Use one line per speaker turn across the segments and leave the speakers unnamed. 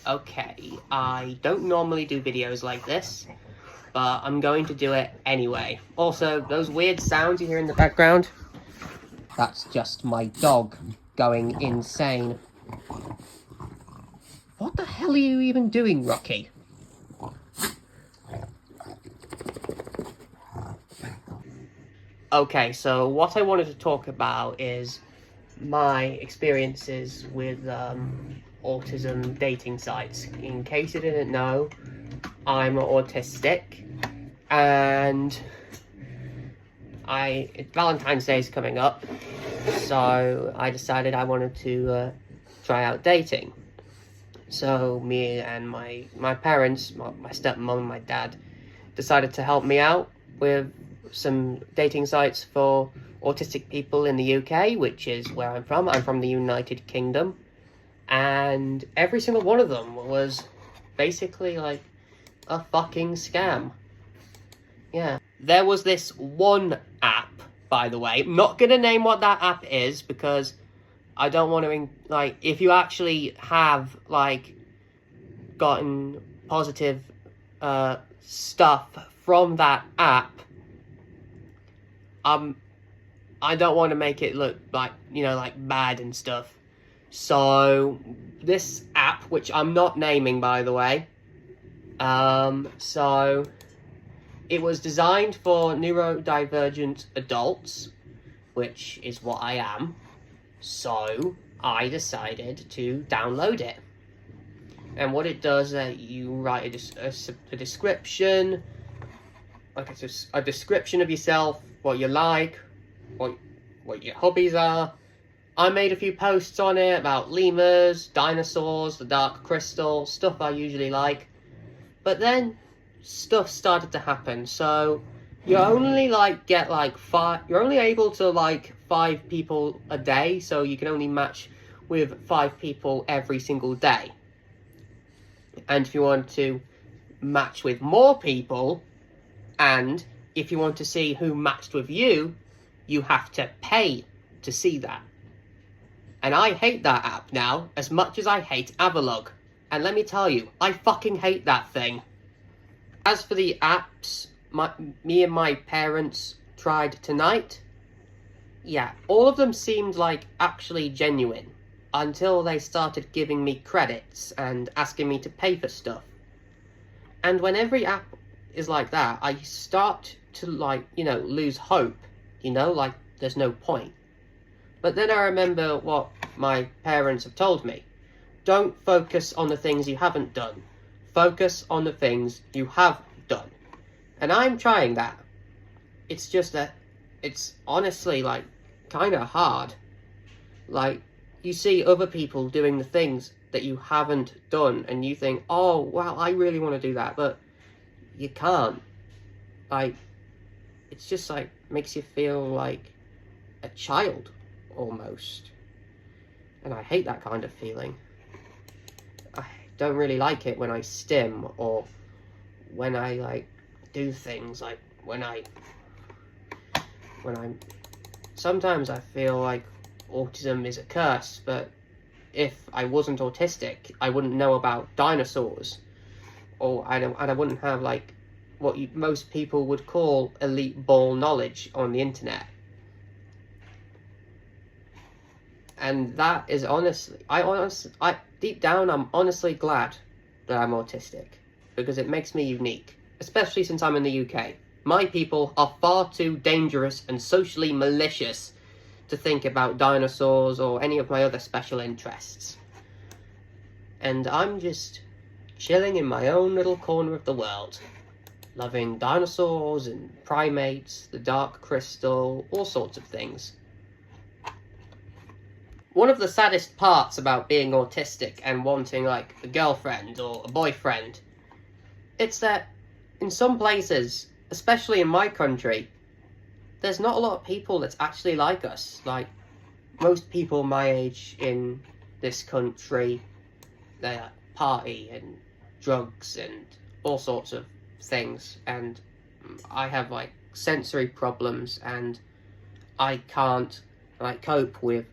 Okay, I don't normally do videos like this, but I'm going to do it anyway. Also, those weird sounds you hear in the background, that's just my dog going insane. What the hell are you even doing, Rocky? Okay, so what I wanted to talk about is my experiences with autism dating sites. In case you didn't know, I'm autistic, and Valentine's Day is coming up, so I decided I wanted to try out dating. So me and my parents, my stepmom and my dad, decided to help me out with some dating sites for autistic people in the UK, which is where I'm from. I'm from the United Kingdom, and every single one of them was basically like a fucking scam. Yeah. There was this one app, by the way. I'm not gonna name what that app is because I don't want to, like, if you actually have, like, gotten positive stuff from that app, I don't want to make it look like, like bad and stuff. So this app, which I'm not naming, by the way, so it was designed for neurodivergent adults, which is what I am. So I decided to download it. And what it does, you write a description, like a description of yourself, what you like, what your hobbies are. I made a few posts on it about lemurs, dinosaurs, the dark crystal, stuff I usually like. But then stuff started to happen, so you only you're only able to 5 people a day, so you can only match with 5 people every single day. And if you want to match with more people, and if you want to see who matched with you, you have to pay to see that. And I hate that app now as much as I hate Avalog. And let me tell you, I fucking hate that thing. As for the apps me and my parents tried tonight, yeah, all of them seemed like actually genuine until they started giving me credits and asking me to pay for stuff. And when every app is like that, I start to lose hope, there's no point. But then I remember what my parents have told me. Don't focus on the things you haven't done. Focus on the things you have done. And I'm trying that. It's just that it's honestly kind of hard. You see other people doing the things that you haven't done and you think, oh, wow, I really want to do that, but you can't. It's just makes you feel like a child almost. And I hate that kind of feeling. I don't really like it when I stim or when I do things sometimes I feel like autism is a curse, but if I wasn't autistic, I wouldn't know about dinosaurs, and I wouldn't have what most people would call elite ball knowledge on the internet. And that is I deep down, I'm honestly glad that I'm autistic, because it makes me unique, especially since I'm in the UK. My people are far too dangerous and socially malicious to think about dinosaurs or any of my other special interests. And I'm just chilling in my own little corner of the world, loving dinosaurs and primates, the dark crystal, all sorts of things. One of the saddest parts about being autistic and wanting a girlfriend or a boyfriend, it's that in some places, especially in my country, there's not a lot of people that's actually like us. Most people my age in this country, they party and drugs and all sorts of things, and I have sensory problems, and I can't cope with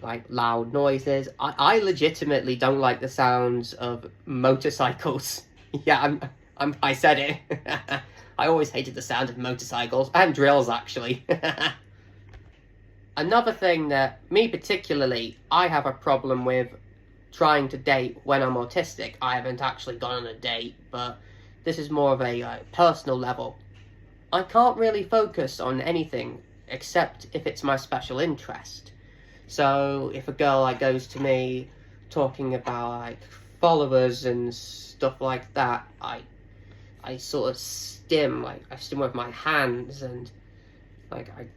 like loud noises. I legitimately don't like the sounds of motorcycles. Yeah, I said it. I always hated the sound of motorcycles and drills, actually. Another thing that me particularly, I have a problem with trying to date when I'm autistic. I haven't actually gone on a date, but this is more of a personal level. I can't really focus on anything except if it's my special interest. So if a girl like goes to me talking about like followers and stuff like that, I sort of stim, like I stim with my hands, and like I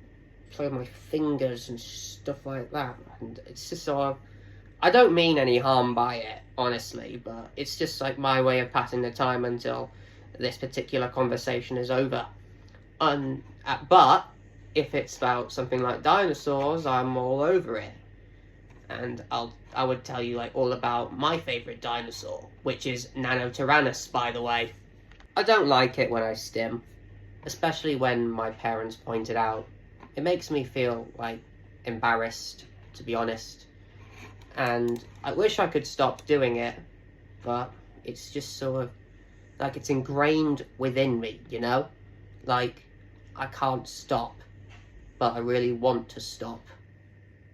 play with my fingers and stuff like that, and it's just sort of, I don't mean any harm by it, honestly, but it's just like my way of passing the time until this particular conversation is over. But if it's about something like dinosaurs, I'm all over it. And I would tell you like all about my favourite dinosaur, which is Nanotyrannus, by the way. I don't like it when I stim, especially when my parents point it out. It makes me feel like embarrassed, to be honest. And I wish I could stop doing it, but it's just sort of like it's ingrained within me, you know? Like, I can't stop, but I really want to stop.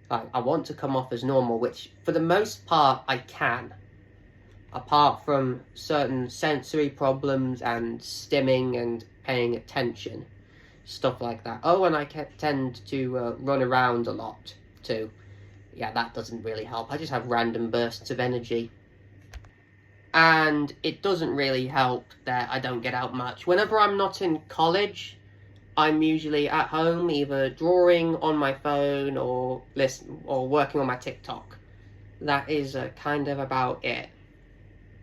Like, I want to come off as normal, which for the most part I can. Apart from certain sensory problems and stimming and paying attention. Stuff like that. Oh, and I tend to run around a lot too. Yeah, that doesn't really help. I just have random bursts of energy. And it doesn't really help that I don't get out much. Whenever I'm not in college, I'm usually at home, either drawing on my phone or working on my TikTok. That is kind of about it.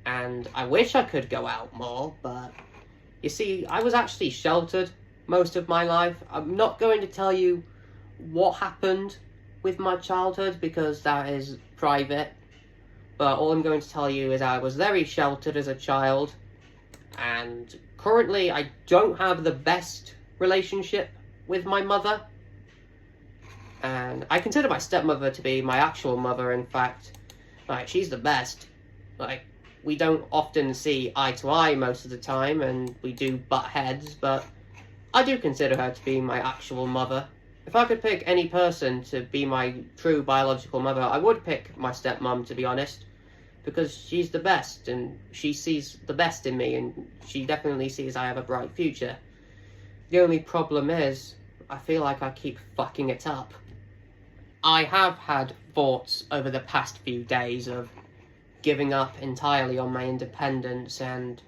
And I wish I could go out more, but you see, I was actually sheltered most of my life. I'm not going to tell you what happened with my childhood because that is private. But all I'm going to tell you is I was very sheltered as a child. And currently I don't have the best relationship with my mother. And I consider my stepmother to be my actual mother, in fact. Like, she's the best. Like, we don't often see eye to eye most of the time, and we do butt heads, but I do consider her to be my actual mother. If I could pick any person to be my true biological mother, I would pick my stepmom, to be honest, because she's the best, and she sees the best in me, and she definitely sees I have a bright future. The only problem is, I feel like I keep fucking it up. I have had thoughts over the past few days of giving up entirely on my independence and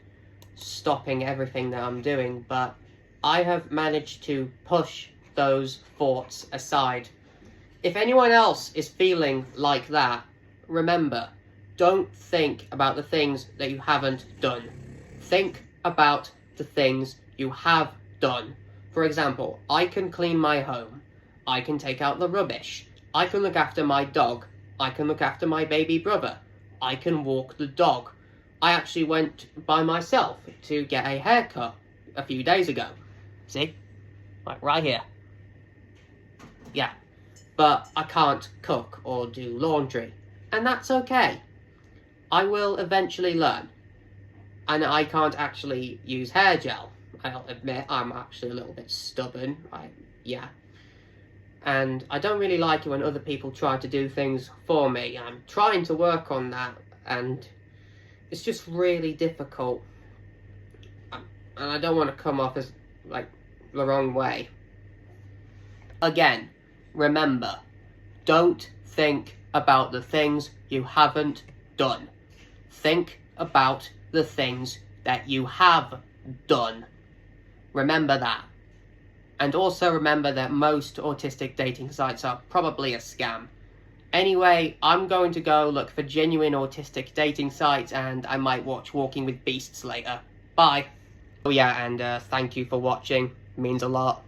stopping everything that I'm doing, but I have managed to push those thoughts aside. If anyone else is feeling like that, remember, don't think about the things that you haven't done. Think about the things you have done. For example, I can clean my home. I can take out the rubbish. I can look after my dog. I can look after my baby brother. I can walk the dog. I actually went by myself to get a haircut a few days ago. See? Like right here. Yeah. But I can't cook or do laundry. And that's okay. I will eventually learn. And I can't actually use hair gel. I'll admit I'm actually a little bit stubborn. Yeah. And I don't really like it when other people try to do things for me. I'm trying to work on that, and it's just really difficult. And I don't want to come off as, like, the wrong way. Again, remember, don't think about the things you haven't done. Think about the things that you have done. Remember that. And also remember that most autistic dating sites are probably a scam. Anyway, I'm going to go look for genuine autistic dating sites, and I might watch Walking with Beasts later. Bye! Oh yeah, and thank you for watching. It means a lot.